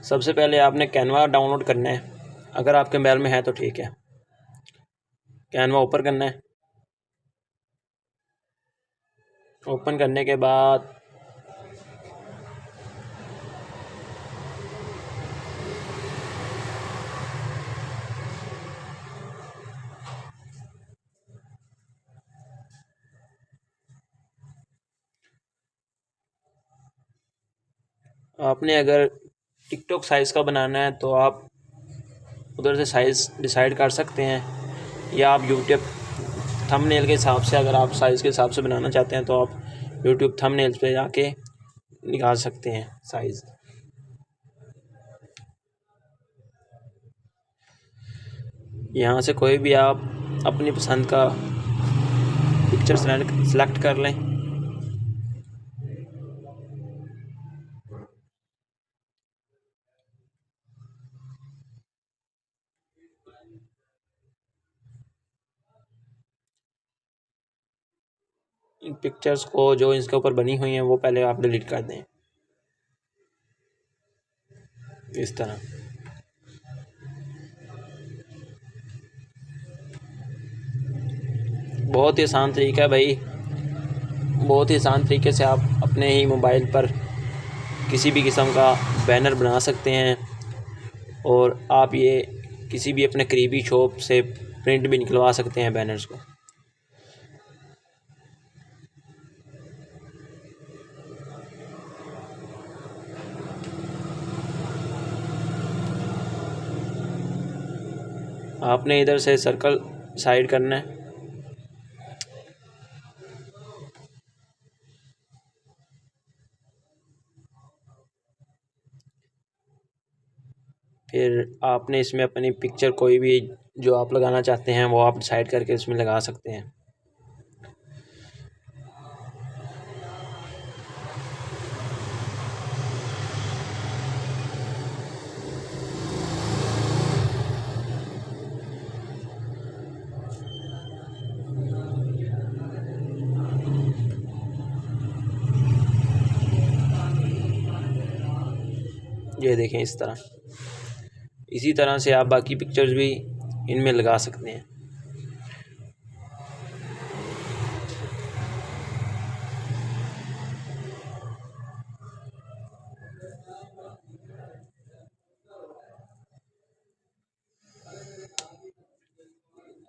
सबसे पहले आपने कैनवा डाउनलोड करना है। अगर आपके मोबाइल में है तो ठीक है। कैनवा ओपन करना है। ओपन करने के बाद आपने अगर टिकटॉक साइज़ का बनाना है तो आप उधर से साइज़ डिसाइड कर सकते हैं, या आप यूट्यूब थंबनेल के हिसाब से, अगर आप साइज़ के हिसाब से बनाना चाहते हैं तो आप यूट्यूब थंबनेल्स पे जाके निकाल सकते हैं साइज़। यहाँ से कोई भी आप अपनी पसंद का पिक्चर सेलेक्ट कर लें। इन पिक्चर्स को जो इसके ऊपर बनी हुई हैं वो पहले आप डिलीट कर दें इस तरह। बहुत ही आसान तरीका है भाई। बहुत ही आसान तरीके से आप अपने ही मोबाइल पर किसी भी किस्म का बैनर बना सकते हैं, और आप ये किसी भी अपने करीबी शॉप से प्रिंट भी निकलवा सकते हैं बैनर्स को। आपने इधर से सर्कल साइड करना है। फिर आपने इसमें अपनी पिक्चर कोई भी जो आप लगाना चाहते हैं वो आप डिसाइड करके इसमें लगा सकते हैं। ये देखें इस तरह। इसी तरह से आप बाकी पिक्चर्स भी इनमें लगा सकते हैं।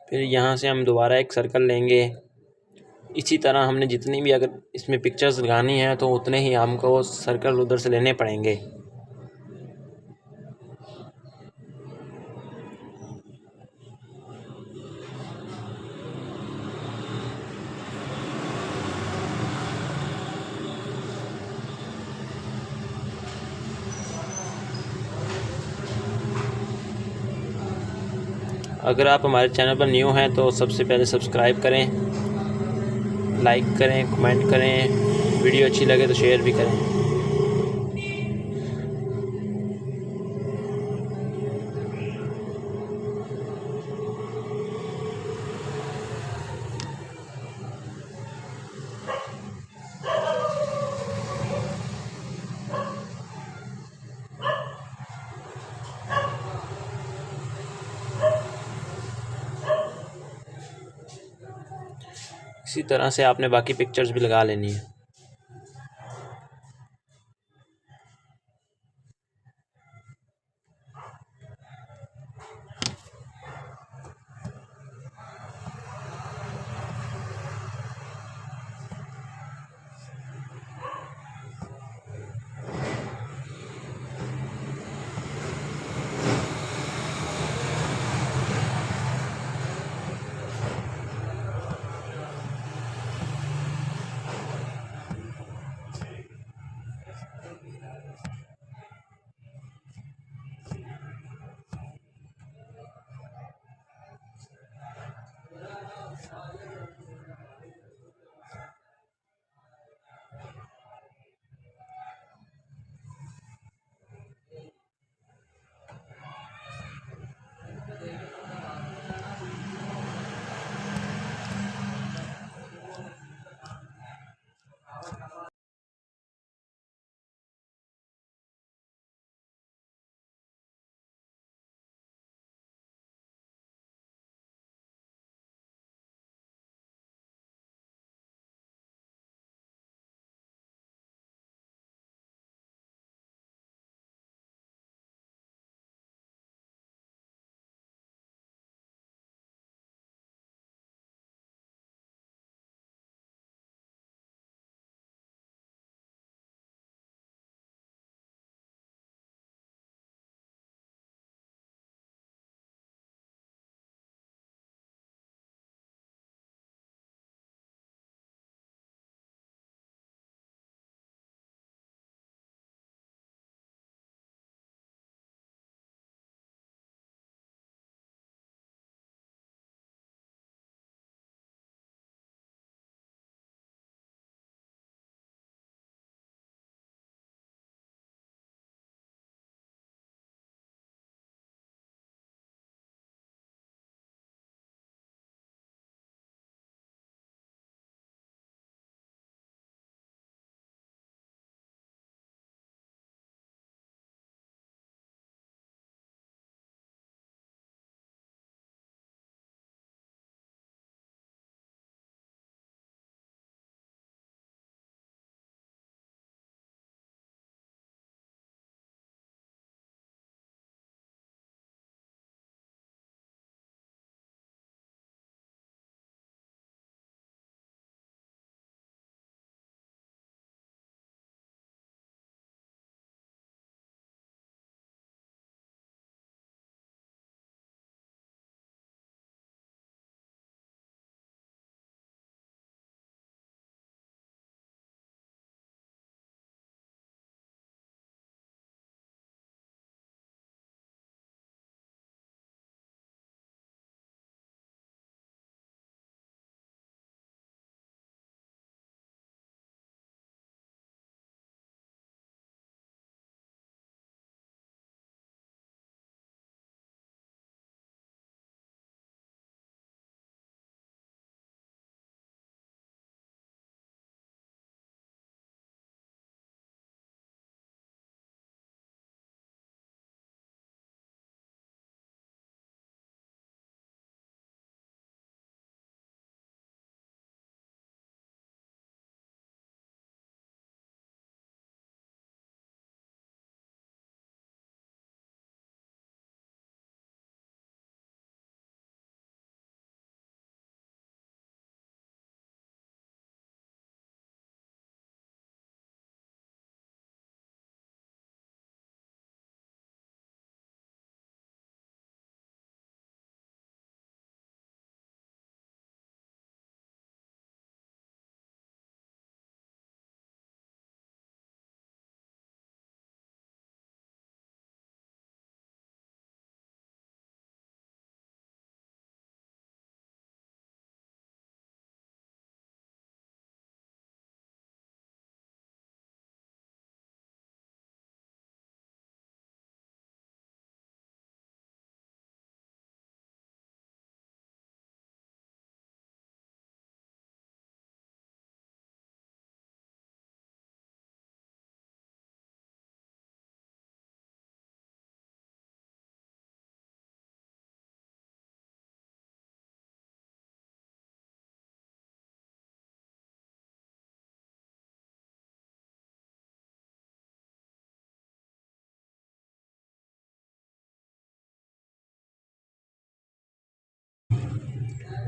फिर यहाँ से हम दोबारा एक सर्कल लेंगे। इसी तरह हमने जितनी भी अगर इसमें पिक्चर्स लगानी है तो उतने ही हमको सर्कल उधर से लेने पड़ेंगे। अगर आप हमारे चैनल पर न्यू हैं तो सबसे पहले सब्सक्राइब करें, लाइक करें, कमेंट करें, वीडियो अच्छी लगे तो शेयर भी करें। इसी तरह से आपने बाकी पिक्चर्स भी लगा लेनी है।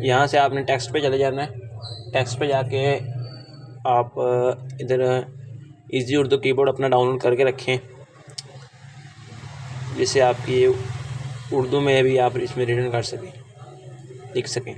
यहाँ से आपने टेक्स्ट पे चले जाना है। टेक्स्ट पे जाके आप इधर इजी उर्दू कीबोर्ड अपना डाउनलोड करके रखें, जिससे आपकी उर्दू में भी आप इसमें रिटर्न कर सकें, लिख सकें।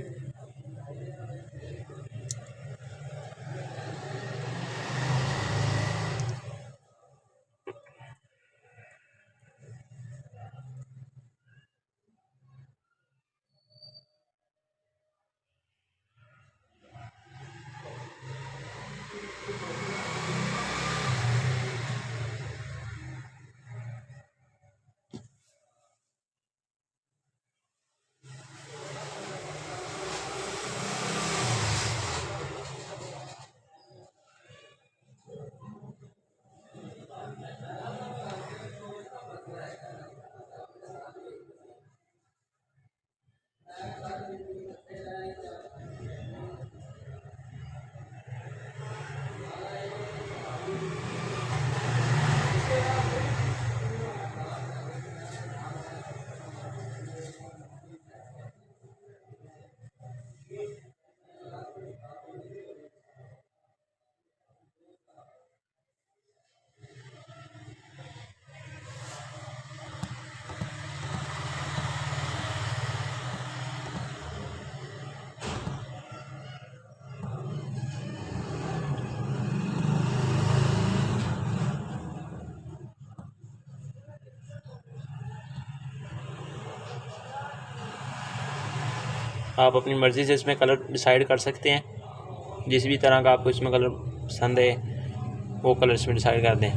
आप अपनी मर्ज़ी से इसमें कलर डिसाइड कर सकते हैं। जिस भी तरह का आपको इसमें कलर पसंद है वो कलर इसमें डिसाइड कर दें।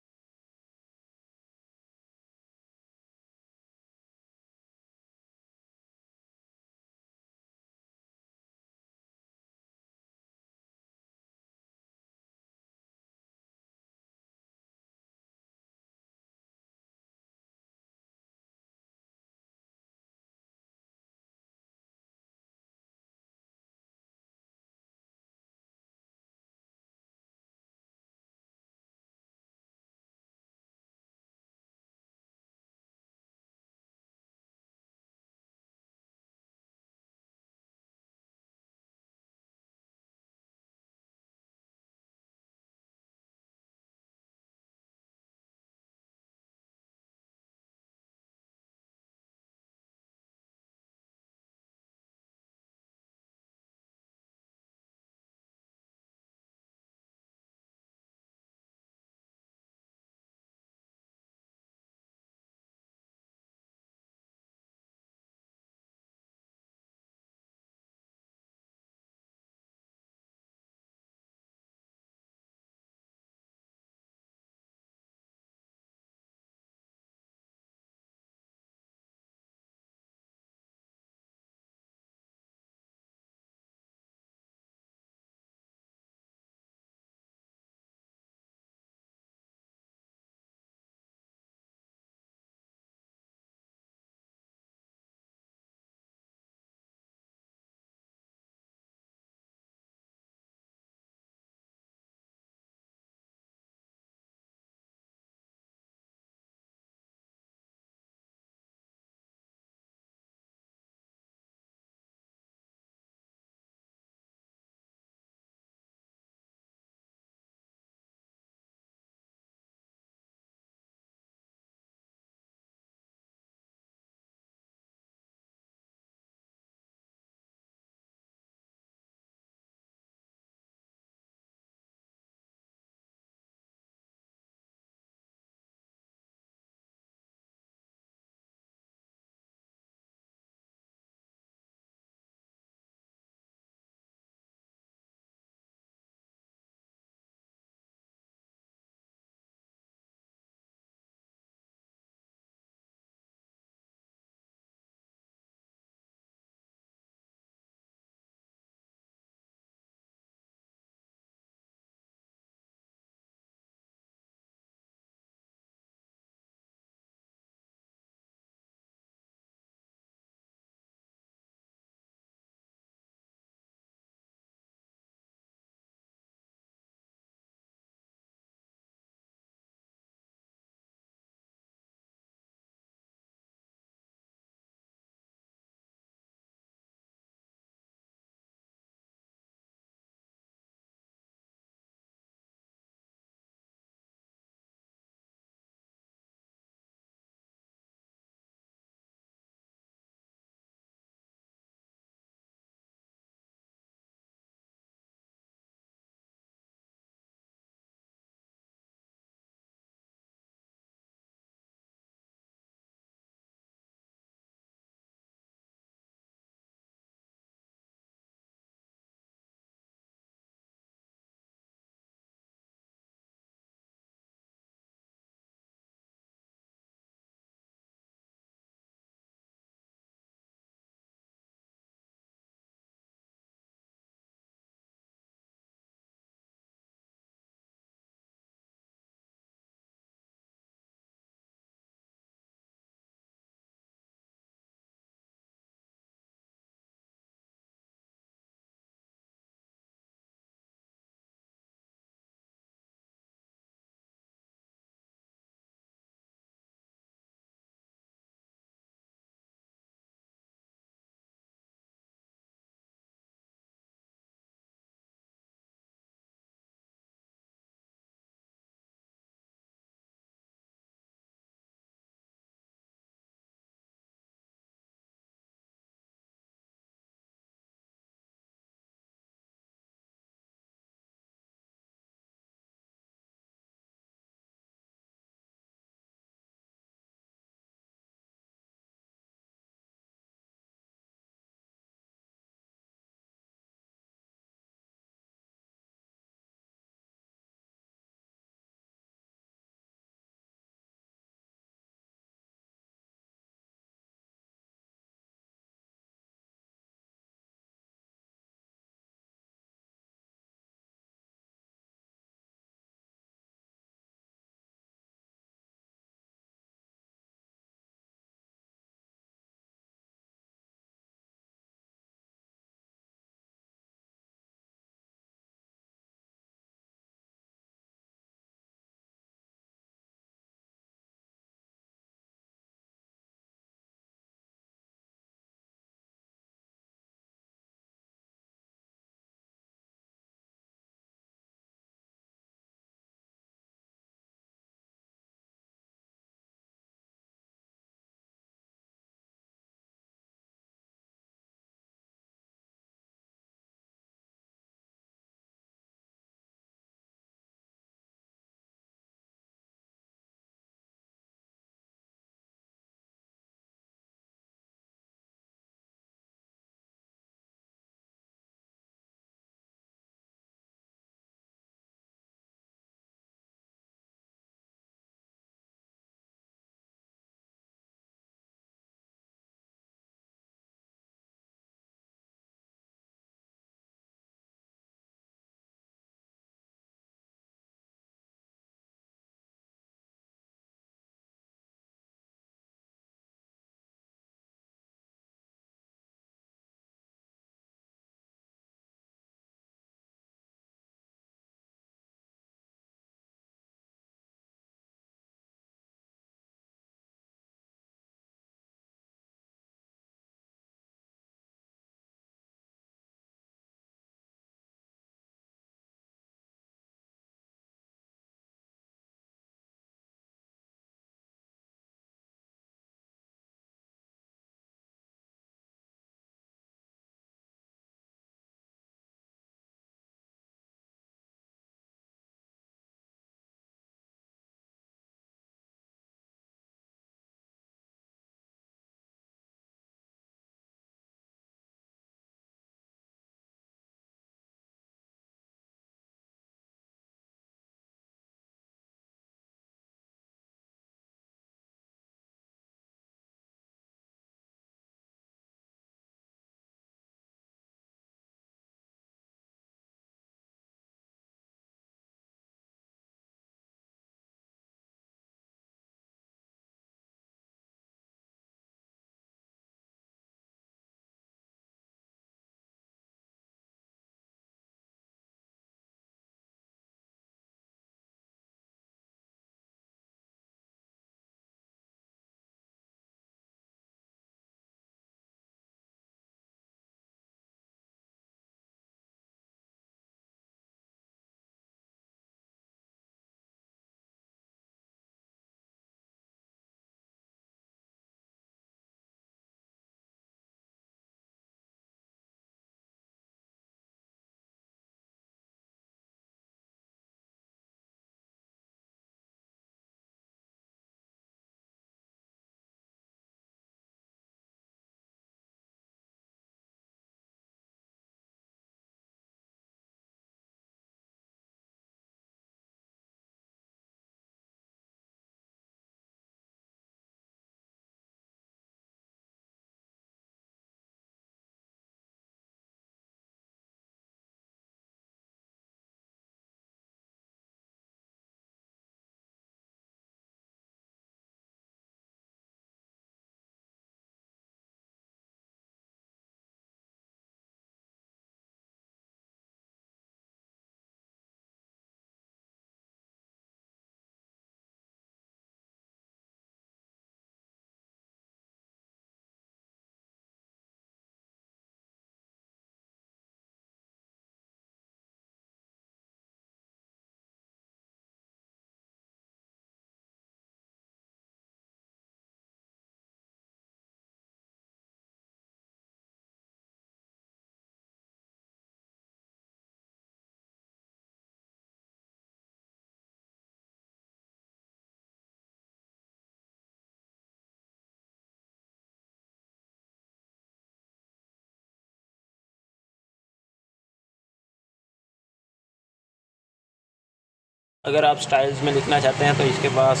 अगर आप स्टाइल्स में लिखना चाहते हैं तो इसके पास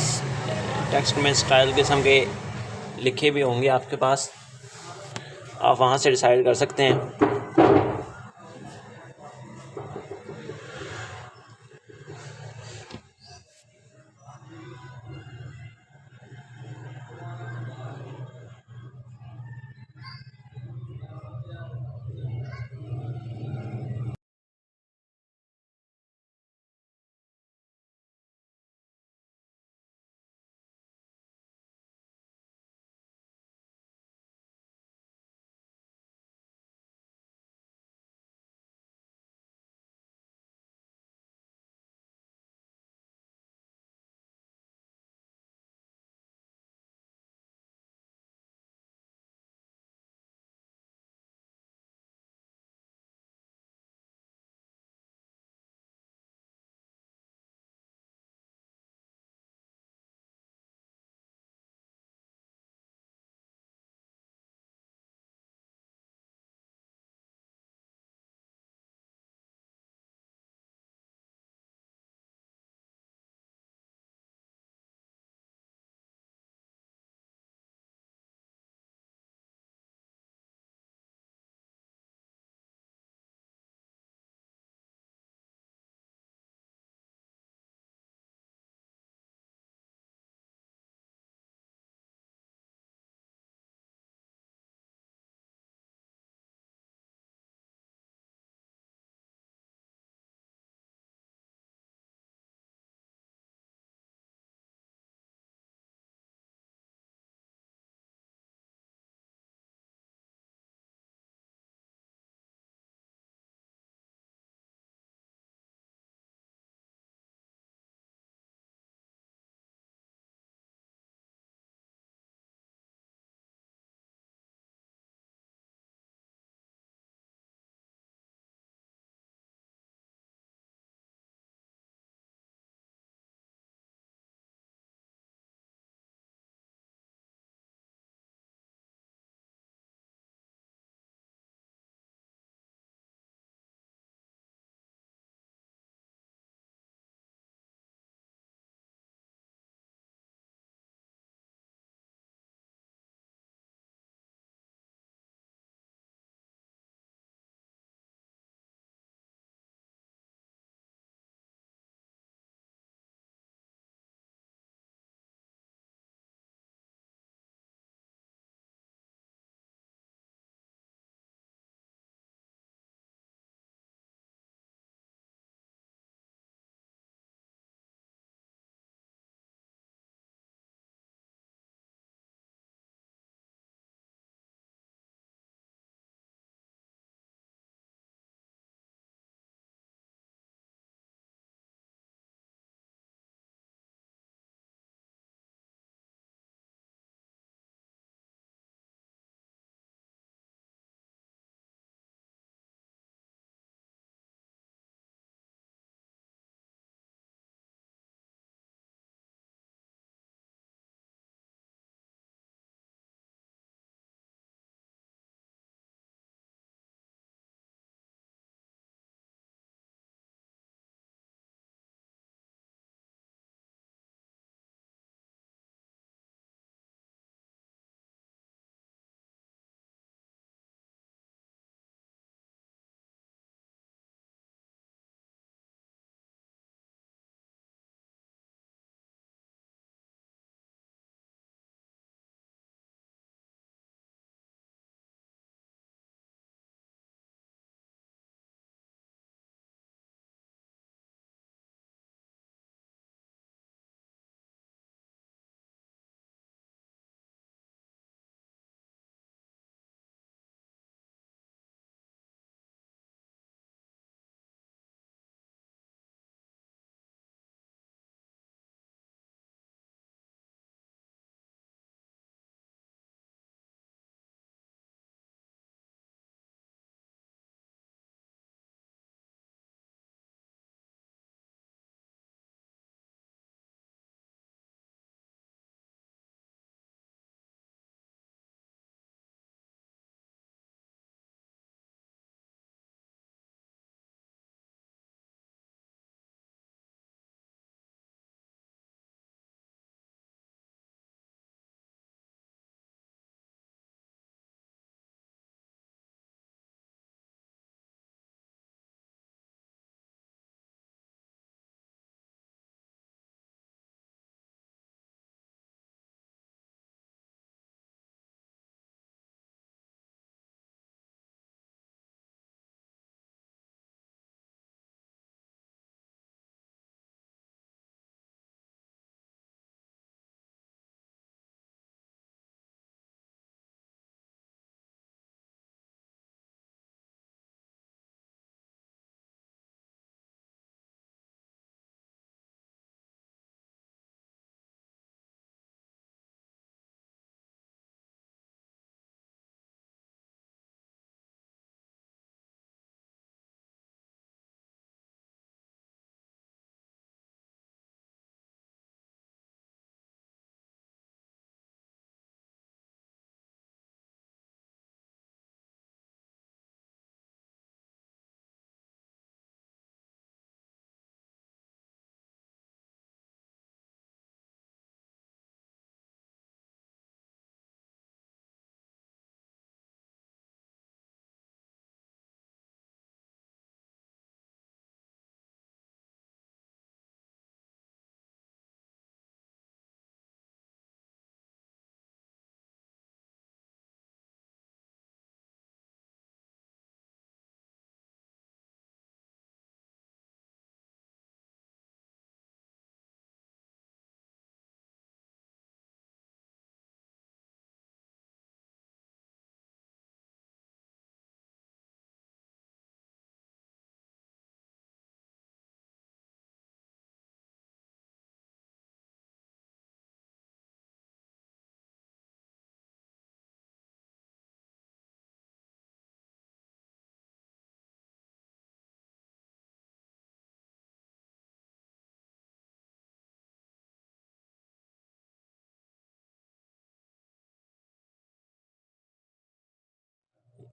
टेक्स्ट में स्टाइल किस्म के लिखे भी होंगे आपके पास, आप वहाँ से डिसाइड कर सकते हैं।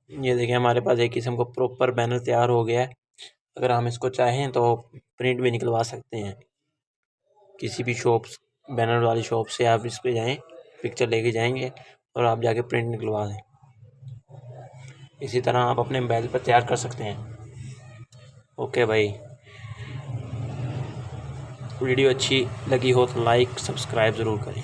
ये देखिए हमारे पास एक किस्म का प्रॉपर बैनर तैयार हो गया है। अगर हम इसको चाहें तो प्रिंट भी निकलवा सकते हैं। किसी भी शॉप्स बैनर वाली शॉप से आप इस पे जाएं, पिक्चर लेके जाएंगे और आप जाके प्रिंट निकलवा दें। इसी तरह आप अपने मोबाइल पर तैयार कर सकते हैं। ओके भाई, वीडियो अच्छी लगी हो तो लाइक सब्सक्राइब ज़रूर करें।